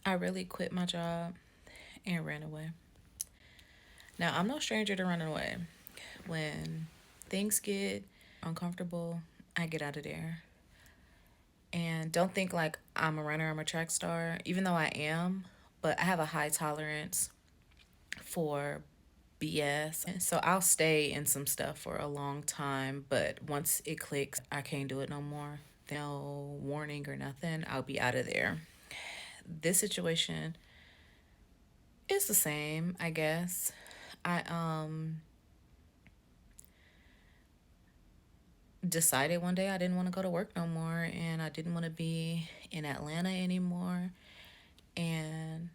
I really quit my job and ran away. Now, I'm no stranger to running away. When things get uncomfortable, I get out of there. And don't think like I'm a runner, I'm a track star, even though I am, but I have a high tolerance for BS. So I'll stay in some stuff for a long time, but once it clicks, I can't do it no more. No warning or nothing, I'll be out of there. This situation is the same, I guess. I decided one day I didn't want to go to work no more and I didn't want to be in Atlanta anymore and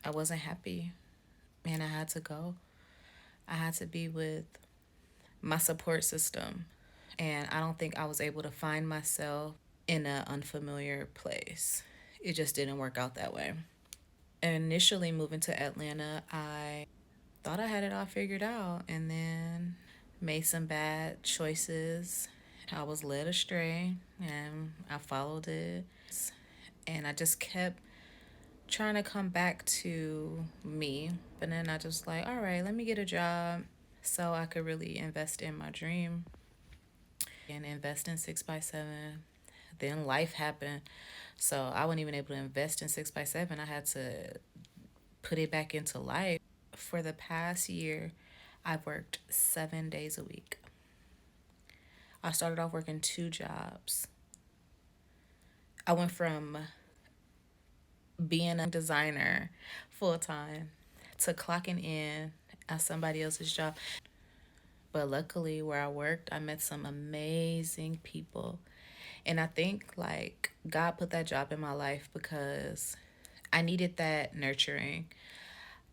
I wasn't happy and I had to go. I had to be with my support system and I don't think I was able to find myself in an unfamiliar place. It just didn't work out that way. Initially moving to Atlanta, I thought I had it all figured out and then made some bad choices. I was led astray and I followed it. And I just kept trying to come back to me. But then I just like, all right, let me get a job so I could really invest in my dream and invest in 6x7. Then life happened. So I wasn't even able to invest in 6x7. I had to put it back into life. For the past year, I've worked 7 days a week. I started off working two jobs. I went from being a designer full time to clocking in at somebody else's job. But luckily, where I worked, I met some amazing people. And I think like God put that job in my life because I needed that nurturing.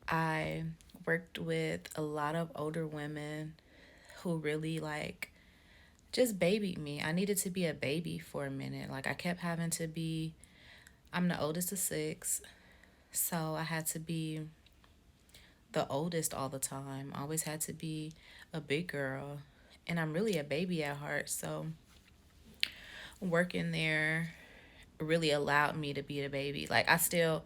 I worked with a lot of older women who really like just babied me. I needed to be a baby for a minute. Like I kept having to be, I'm the oldest of six, so I had to be the oldest all the time. I always had to be a big girl. And I'm really a baby at heart. So working there really allowed me to be a baby. Like I still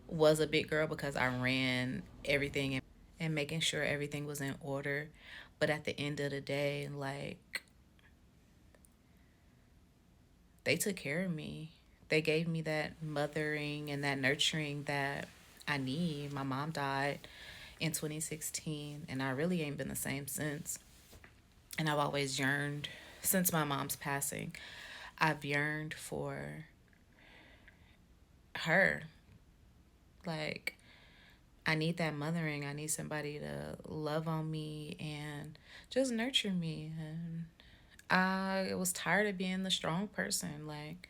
was a big girl because I ran everything and making sure everything was in order. But at the end of the day, like they took care of me. They gave me that mothering and that nurturing that I need. My mom died in 2016, and I really ain't been the same since. And I've always yearned, since my mom's passing, I've yearned for her. Like, I need that mothering. I need somebody to love on me and just nurture me. And I was tired of being the strong person. Like,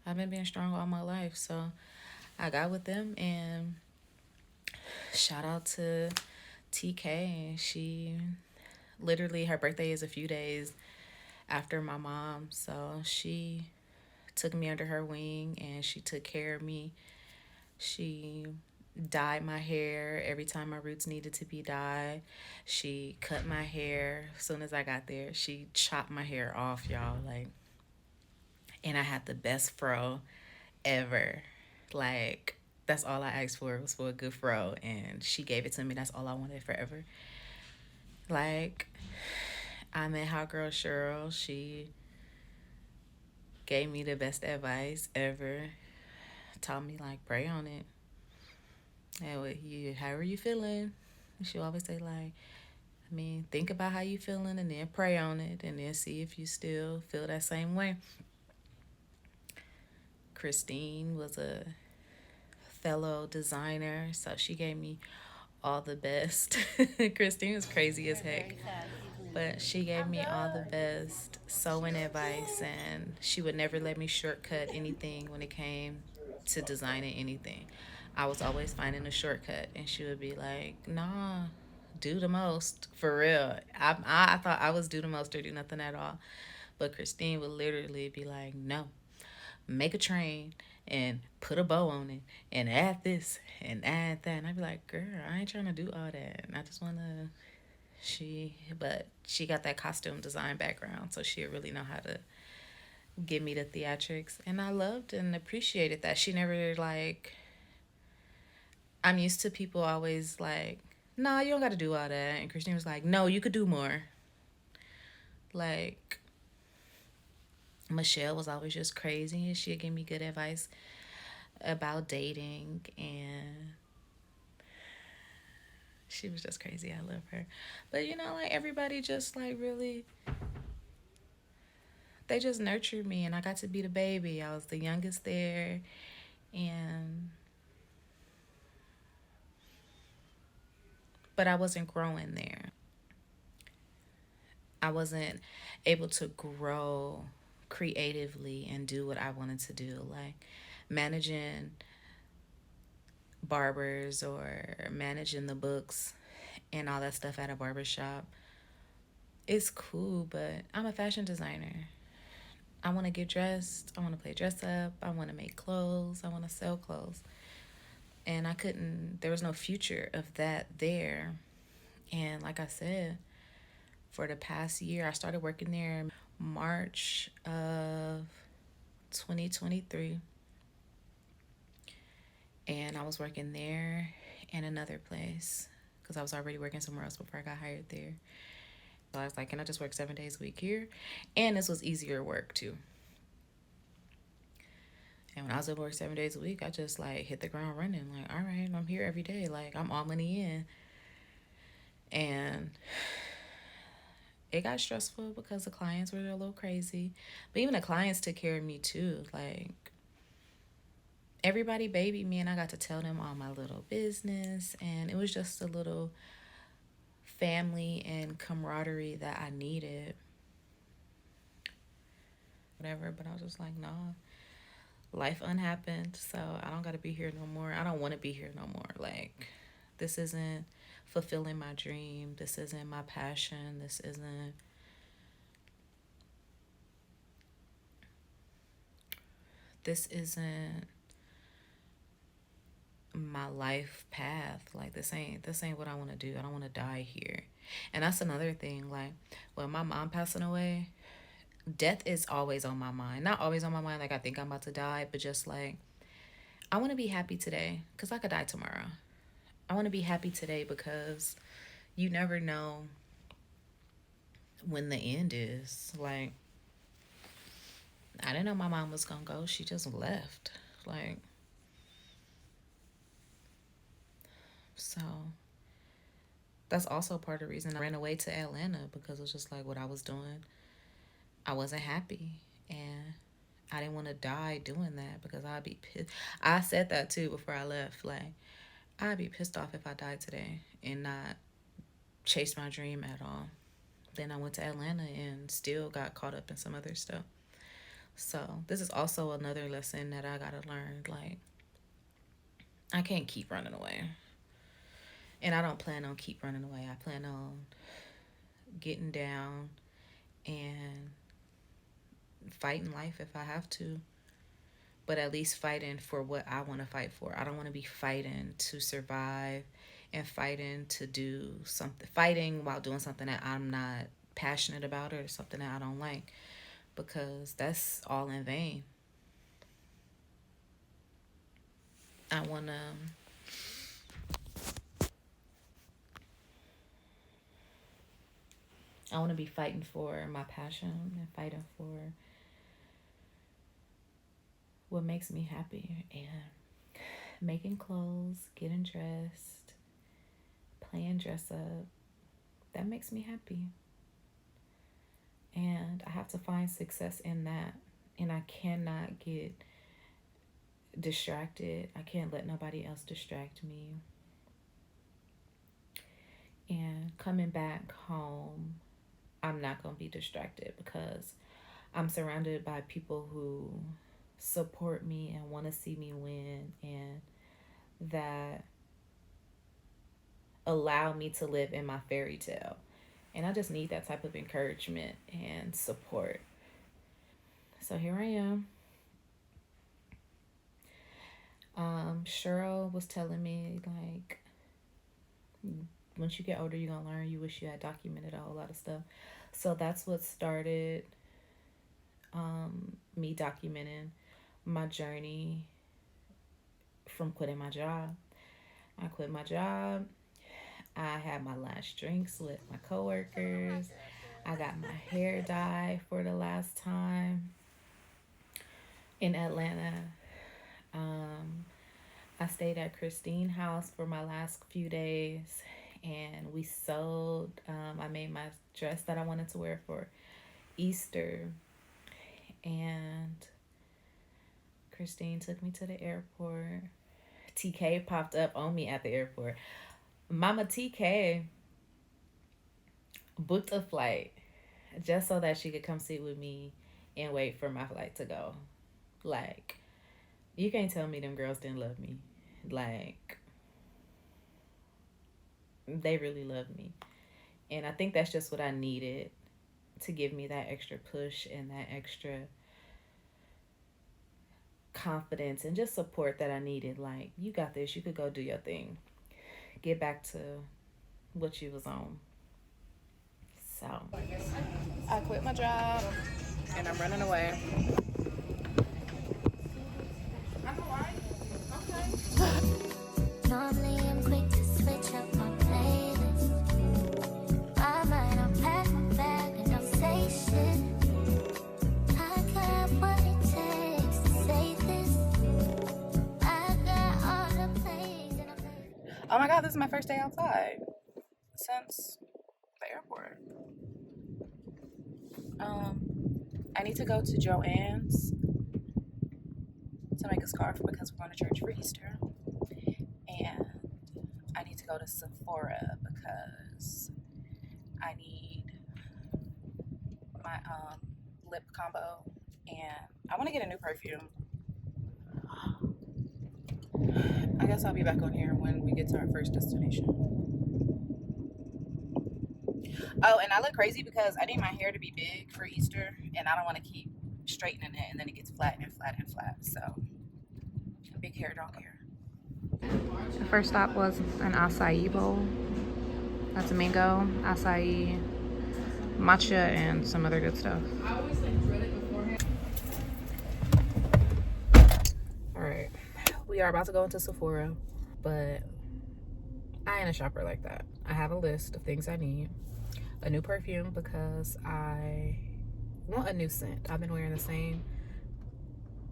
I've been being strong all my life. So I got with them and shout out to TK. She literally, her birthday is a few days after my mom. So she took me under her wing and she took care of me. She dyed my hair every time my roots needed to be dyed. She cut my hair as soon as I got there. She chopped my hair off, y'all. Like, and I had the best fro ever. Like, that's all I asked for was for a good fro, and she gave it to me. That's all I wanted forever. Like, I met Hot Girl Cheryl. She gave me the best advice ever. Taught me like pray on it. And what you, however you feeling, she always say like, I mean, think about how you feeling and then pray on it and then see if you still feel that same way. Christine was a fellow designer, so she gave me all the best. Christine was crazy as heck, but she gave me all the best sewing advice, and she would never let me shortcut anything when it came to designing anything. I was always finding a shortcut, and she would be like, "Nah, do the most for real." I thought I was do the most or do nothing at all, but Christine would literally be like, "No, make a train and put a bow on it and add this and add that." And I'd be like, girl, I ain't trying to do all that. And I just want to, but she got that costume design background. So she really know how to give me the theatrics. And I loved and appreciated that. She never like I'm used to people always like, nah, you don't got to do all that. And Christine was like, no, you could do more. Like, Michelle was always just crazy and she'd give me good advice about dating. And she was just crazy. I love her. But you know, like everybody just like really, they just nurtured me and I got to be the baby. I was the youngest there. And, but I wasn't growing there. I wasn't able to grow creatively and do what I wanted to do, like managing barbers or managing the books and all that stuff at a barbershop. It's cool, but I'm a fashion designer. I want to get dressed. I want to play dress up. I want to make clothes. I want to sell clothes. And I couldn't, there was no future of that there. And like I said, for the past year, I started working there March of 2023. And I was working there and another place because I was already working somewhere else before I got hired there. So I was like, can I just work 7 days a week here? And this was easier work too. And when I was able to work 7 days a week, I just like hit the ground running. Like, all right, I'm here every day. Like, I'm all money in. And it got stressful because the clients were a little crazy. But even the clients took care of me too. Like, everybody babied me, and I got to tell them all my little business. And it was just a little family and camaraderie that I needed. Whatever. But I was just like, nah, life unhappened. So I don't got to be here no more. I don't want to be here no more. Like, this isn't fulfilling my dream. This isn't my passion. This isn't my life path. Like, this ain't what I want to do. I don't want to die here. And that's another thing. Like, when my mom passing away, death is always on my mind. Not always on my mind, like I think I'm about to die, but just like, I want to be happy today because I could die tomorrow. I want to be happy today because you never know when the end is. Like, I didn't know my mom was gonna go. She just left. Like, so that's also part of the reason I ran away to Atlanta because it was just like what I was doing. I wasn't happy. And I didn't want to die doing that because I'd be pissed. I said that too before I left. Like, I'd be pissed off if I died today and not chase my dream at all. Then I went to Atlanta and still got caught up in some other stuff. So this is also another lesson that I gotta learn. Like, I can't keep running away. And I don't plan on keep running away. I plan on getting down and fighting life if I have to. But at least fighting for what I want to fight for. I don't want to be fighting to survive and fighting to do something, fighting while doing something that I'm not passionate about or something that I don't like because that's all in vain. I want to I want to be fighting for my passion and fighting for what makes me happy and making clothes, getting dressed, playing dress up. That makes me happy. And I have to find success in that. And I cannot get distracted. I can't let nobody else distract me. And coming back home, I'm not going to be distracted because I'm surrounded by people who support me and want to see me win and that allow me to live in my fairy tale. And I just need that type of encouragement and support. So here I am. Cheryl was telling me, like, once you get older, you're going to learn. You wish you had documented a whole lot of stuff. So that's what started me documenting my journey from quitting my job. I quit my job. I had my last drinks with my coworkers. I got my hair dyed for the last time in Atlanta. Um, I stayed at Christine House for my last few days, and we sewed. I made my dress that I wanted to wear for Easter, and Christine took me to the airport. TK popped up on me at the airport. Mama TK booked a flight just so that she could come sit with me and wait for my flight to go. Like, you can't tell me them girls didn't love me. Like, they really love me. And I think that's just what I needed to give me that extra push and that extra confidence and just support that I needed. Like, you got this. You could go do your thing. Get back to what you was on. So, I quit my job and I'm running away. Normally I'm quick to switch up my playlist. I might unpack my bag and don't say shit. I got what it takes to say this. I got all the plays and oh my god, this is my first day outside since the airport. I need to go to Joann's to make a scarf because we're going to church for Easter. And I need to go to Sephora because I need my lip combo, and I want to get a new perfume. I guess I'll be back on here when we get to our first destination. Oh, and I look crazy because I need my hair to be big for Easter, and I don't want to keep straightening it and then it gets flat and flat and flat. So, big hair, don't care. The first stop was an acai bowl. That's a mango, acai, matcha, and some other good stuff. Alright, we are about to go into Sephora, but I ain't a shopper like that. I have a list of things I need. A new perfume because I want a new scent. I've been wearing the same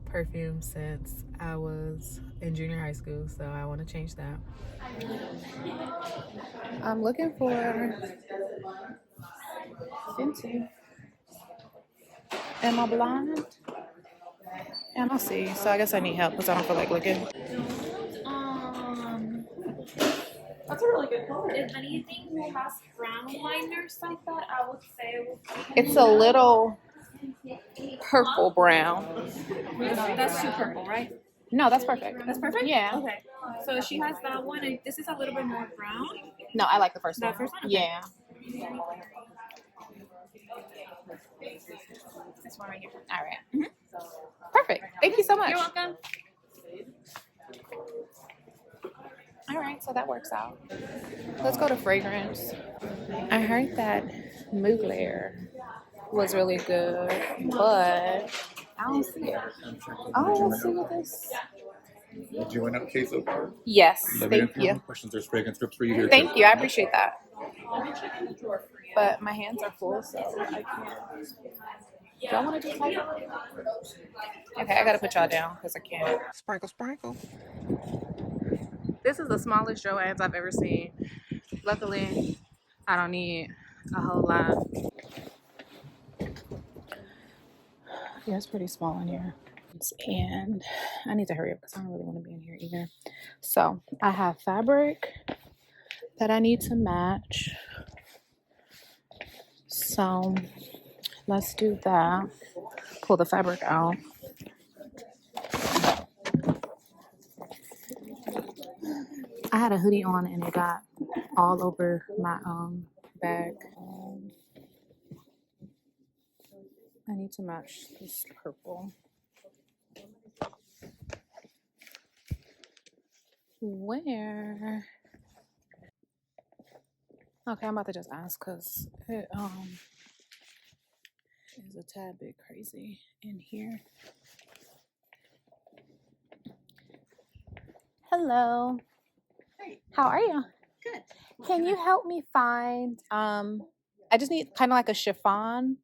perfume since I was in junior high school, so I want to change that. I'm looking for Fenty. Am I blind? And I'll see. So I guess I need help because I don't feel like looking. That's a really good color. If anything who has brown liners like that, I would say It's a little purple brown. that's too purple, right? No, that's perfect. That's perfect? Yeah. Okay. So she has that one, and this is a little bit more brown. No, I like the first one. That first one? Okay. Yeah. This one right here. All right. Perfect. Thank you so much. You're welcome. All right, so that works out. Let's go to fragrance. I heard that Mugler was really good, but I don't see it. Oh, let's see what this. Did you win up case so far? Yes, Let me know thank if you have you. any questions. There's fragrance strips for you here. Thank you, I appreciate that. But my hands are full, so I can't. Do I want to do type? Okay, I gotta put y'all down because I can't. Sprinkle, sprinkle. This is the smallest Joann's I've ever seen. Luckily, I don't need a whole lot. Yeah, it's pretty small in here. And I need to hurry up because I don't really want to be in here either. So I have fabric that I need to match. So let's do that. Pull the fabric out. I had a hoodie on and it got all over my bag. I need to match this purple. Where? Okay, I'm about to just ask because it is a tad bit crazy in here. Hello. Hey, How are you? good. Can you help me find I just need kind of like a chiffon.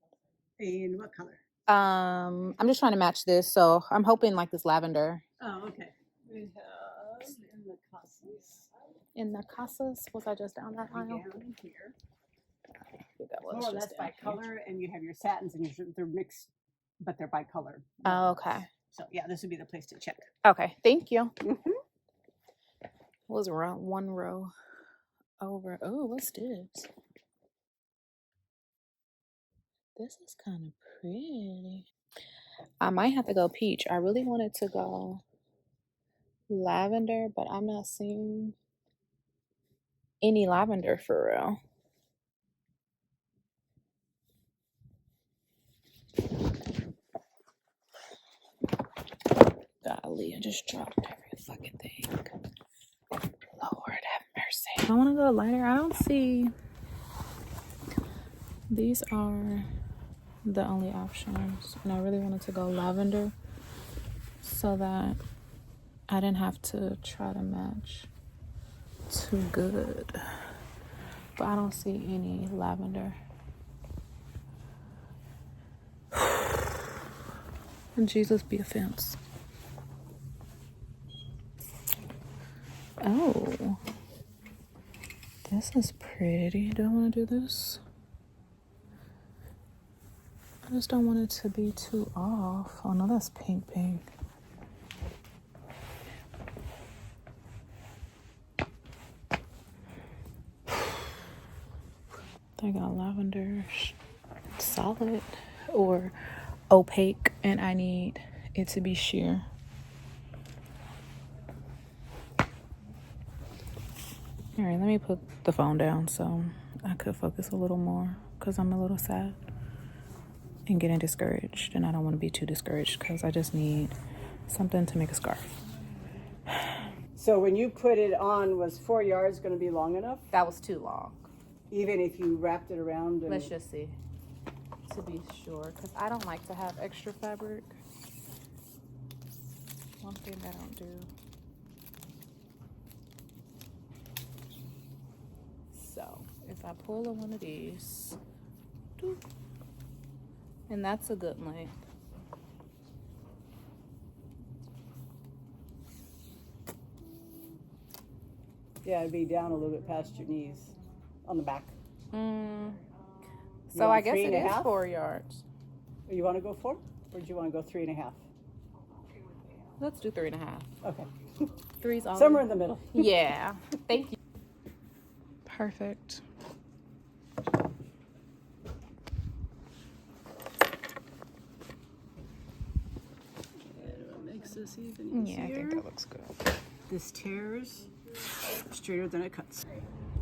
In what color? I'm just trying to match this, so I'm hoping like this lavender. Oh, okay. We have in the Casas. In the casas, was I just down that aisle? Down here. I think I was More or just less down by here. color, and you have your satins, and they're mixed, but they're by color. Oh, okay. So yeah, this would be the place to check. Okay, thank you. Mm-hmm. Was around one row over. Oh, what's this? This is kind of pretty. I might have to go peach. I really wanted to go lavender, but I'm not seeing any lavender for real. Golly, I just dropped every fucking thing. Lord have mercy. I want to go lighter. I don't see. These are the only options. And I really wanted to go lavender so that I didn't have to try to match too good. But I don't see any lavender. And Jesus be a fence. Oh, this is pretty. Do I want to do this? I just don't want it to be too off. Oh no, that's pink. They got lavender solid or opaque, and I need it to be sheer. All right, let me put the phone down so I could focus a little more because I'm a little sad and getting discouraged, and I don't want to be too discouraged because I just need something to make a scarf. So when you put it on, was 4 yards going to be long enough? That was too long. Even if you wrapped it around? And... Let's just see to be sure, because I don't like to have extra fabric. One thing I don't do. So if I pull on one of these, and that's a good length. Yeah, it'd be down a little bit past your knees on the back. So I guess it is 4 yards. You want to go 4? Or do you want to go 3.5? Let's do 3.5. Okay. 3's all Somewhere in the middle. Yeah. Thank you. Perfect. It makes this even easier. Yeah, I think that looks good. This tears straighter than it cuts.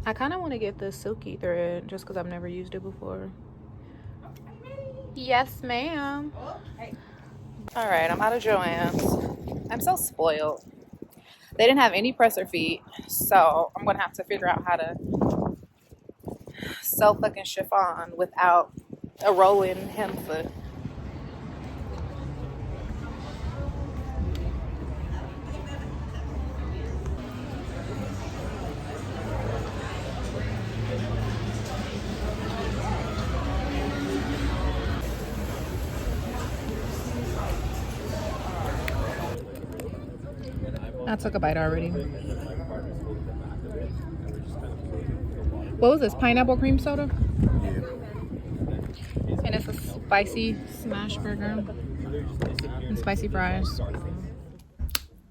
I kind of want to get this silky thread just because I've never used it before. Yes, ma'am. All right, I'm out of Joann's. I'm so spoiled. They didn't have any presser feet, so I'm gonna have to figure out how to sew fucking chiffon without a rolling hem foot. I took a bite already. What was this? Pineapple cream soda? And it's a spicy smash burger and spicy fries.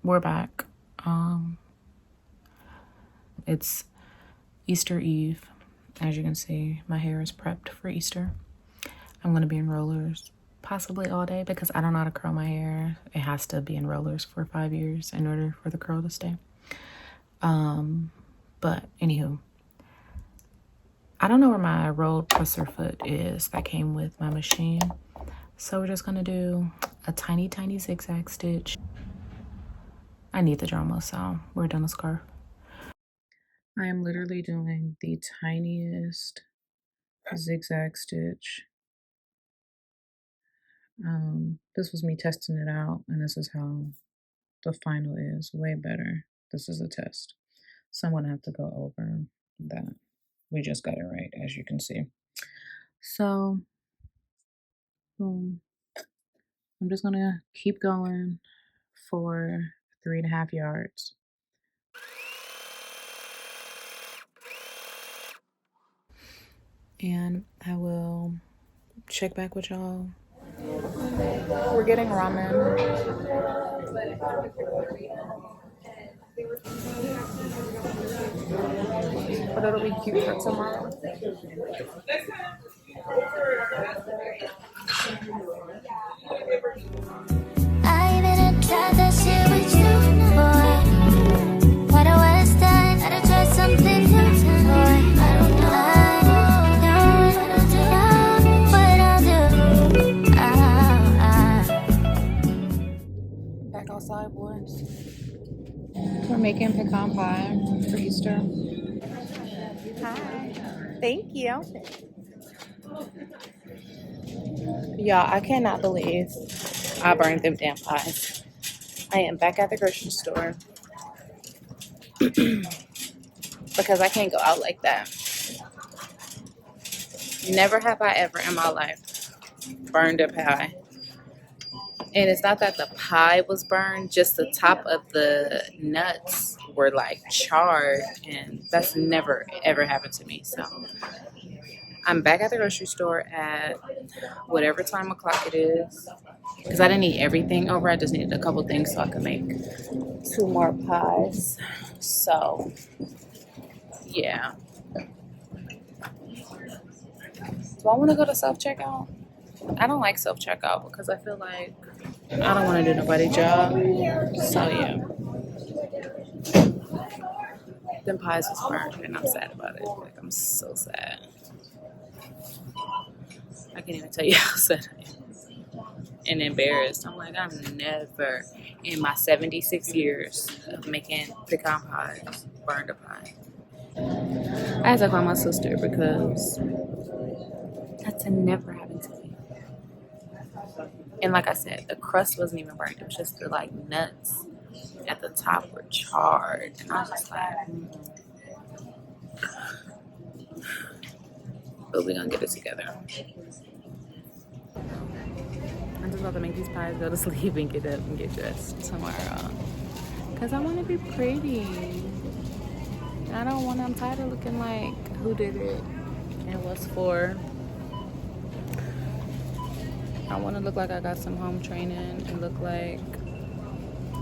We're back. It's Easter Eve. As you can see, my hair is prepped for Easter. I'm gonna be in rollers possibly all day because I don't know how to curl my hair. It has to be in rollers for 5 years in order for the curl to stay. But anywho, I don't know where my rolled presser foot is that came with my machine. So we're just gonna do a tiny zigzag stitch. I need the drama, so we're done the scarf. I am literally doing the tiniest zigzag stitch. This was me testing it out, and this is how the final is. Way better. This is a test. So I'm going to have to go over that. We just got it right, as you can see. So, boom. I'm just going to keep going for 3.5 yards. And I will check back with y'all. We're getting ramen. But it'll be cute for tomorrow. I even tried that shit with you, boy. What I was done, gotta try something new, boy. I don't know what I'll do. Back outside, boys. We're making pecan pie for Easter. Hi. Thank you. Y'all, I cannot believe I burned them damn pies. I am back at the grocery store because I can't go out like that. Never have I ever in my life burned a pie. And it's not that the pie was burned, just the top of the nuts were like charred, and that's never ever happened to me. So I'm back at the grocery store at whatever time o'clock it is, because I didn't need everything over. I just needed a couple things so I could make 2 more pies. So yeah. Do I want to go to self-checkout? I don't like self-checkout because I feel like I don't want to do nobody's job. So yeah. Them pies was burned and I'm sad about it. Like, I'm so sad. I can't even tell you how sad I am. And embarrassed. I'm like, I'm never in my 76 years of making pecan pies burned a pie. I had to call my sister because that's never happened to me. And like I said, the crust wasn't even burnt. It was just the like nuts at the top were charred. And I was just like, but we're gonna get it together. I'm just about to make these pies, go to sleep, and get up and get dressed tomorrow. Because I want to be pretty. I don't want, I'm tired of looking like who did it and what's for. I want to look like I got some home training and look like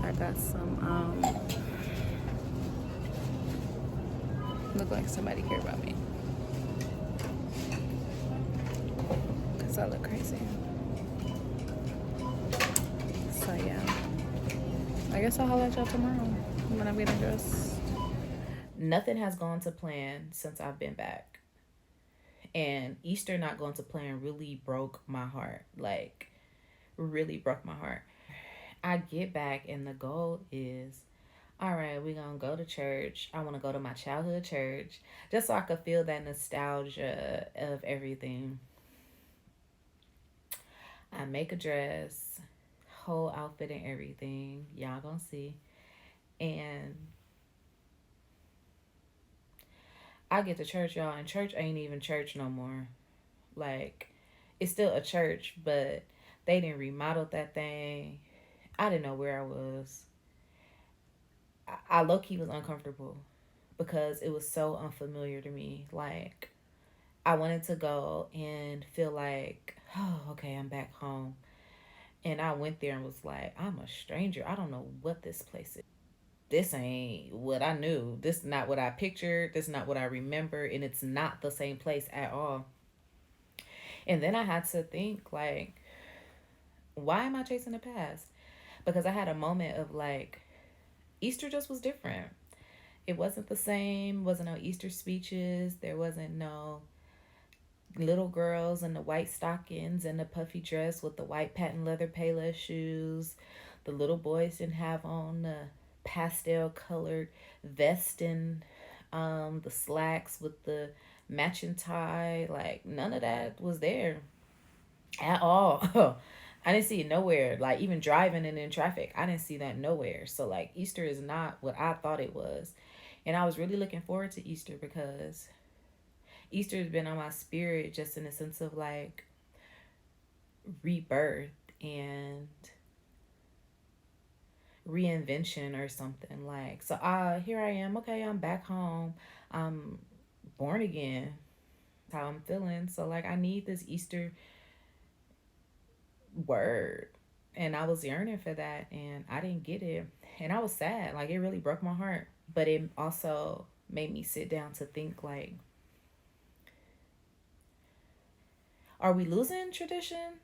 I got some, look like somebody care about me. Because I look crazy. So yeah. I guess I'll holler at y'all tomorrow when I'm getting dressed. Nothing has gone to plan since I've been back. And Easter not going to plan really broke my heart. Like, really broke my heart. I get back and the goal is, all right, we're going to go to church. I want to go to my childhood church just so I could feel that nostalgia of everything. I make a dress, whole outfit and everything. Y'all gonna see. And I get to church, y'all, and church ain't even church no more. Like, it's still a church, but they didn't remodel that thing. I didn't know where I was. I low-key was uncomfortable because it was so unfamiliar to me. Like, I wanted to go and feel like, oh, okay, I'm back home. And I went there and was like, I'm a stranger. I don't know what this place is. This ain't what I knew. This is not what I pictured. This is not what I remember. And it's not the same place at all. And then I had to think, like, why am I chasing the past? Because I had a moment of, like, Easter just was different. It wasn't the same. Wasn't no Easter speeches. There wasn't no little girls in the white stockings and the puffy dress with the white patent leather Payless shoes. The little boys didn't have on the pastel colored vest and the slacks with the matching tie. Like, none of that was there at all. I didn't see it nowhere. Like, even driving and in traffic, I didn't see that nowhere. So, like, Easter is not what I thought it was. And I was really looking forward to Easter because Easter has been on my spirit just in the sense of like rebirth and reinvention or something. Like, so here I am. Okay, I'm back home. I'm born again. How I'm feeling. So like I need this Easter word. And I was yearning for that and I didn't get it. And I was sad. Like it really broke my heart. But it also made me sit down to think like, are we losing tradition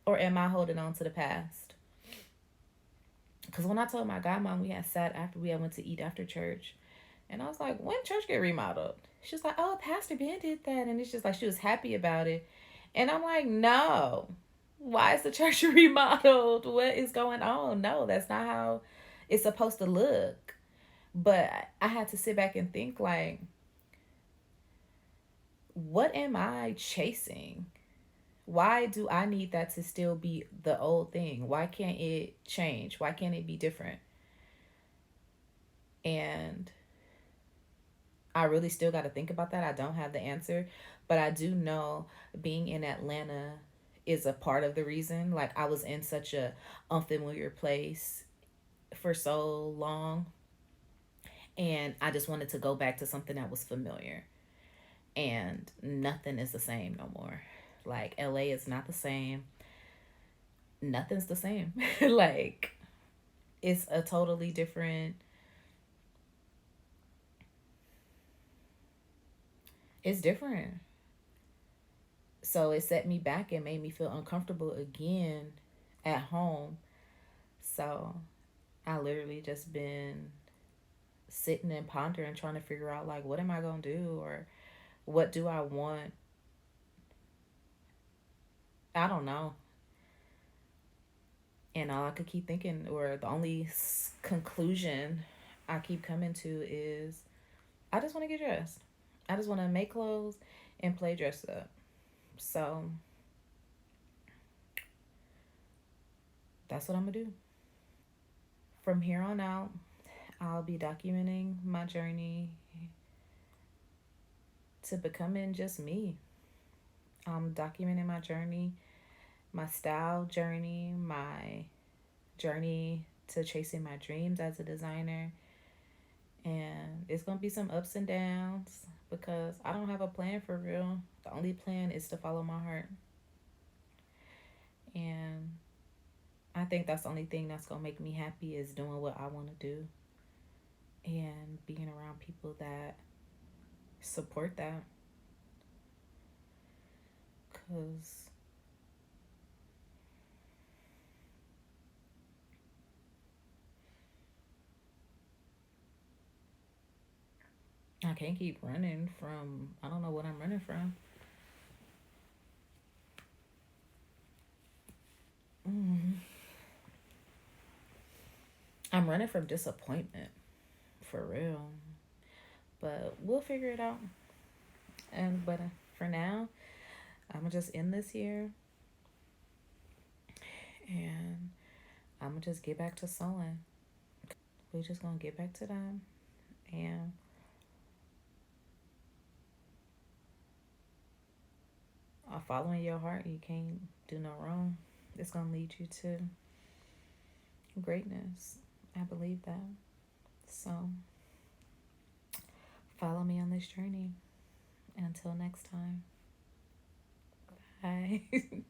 or am I holding on to the past? Because when I told my godmom we had sat after we had went to eat after church, and I was like, when church get remodeled? She's like, oh, Pastor Ben did that. And it's just like she was happy about it. And I'm like, no. Why is the church remodeled? What is going on? No, that's not how it's supposed to look. But I had to sit back and think like, what am I chasing? Why do I need that to still be the old thing? Why can't it change? Why can't it be different? And I really still got to think about that. I don't have the answer, but I do know being in Atlanta is a part of the reason. Like I was in such a unfamiliar place for so long, and I just wanted to go back to something that was familiar. And nothing is the same no more. Like LA is not the same. Nothing's the same. Like it's a totally different. It's different. So it set me back and made me feel uncomfortable again at home. So I literally just been sitting and pondering, trying to figure out like, what am I going to do? Or what do I want? I don't know. And all I could keep thinking, or the only conclusion I keep coming to is I just want to get dressed. I just want to make clothes and play dress up. So that's what I'm going to do. From here on out, I'll be documenting my journey to becoming just me. I'm documenting my journey, my style journey, my journey to chasing my dreams as a designer. And it's going to be some ups and downs because I don't have a plan for real. The only plan is to follow my heart. And I think that's the only thing that's going to make me happy is doing what I want to do and being around people that support that. Because I can't keep running from, I don't know what I'm running from. I'm running from disappointment, for real. But we'll figure it out. But for now, I'm gonna just end this here, and I'm gonna just get back to sewing. We're just gonna get back to that, and following your heart, you can't do no wrong. It's gonna lead you to greatness. I believe that. So follow me on this journey. Until next time. Bye.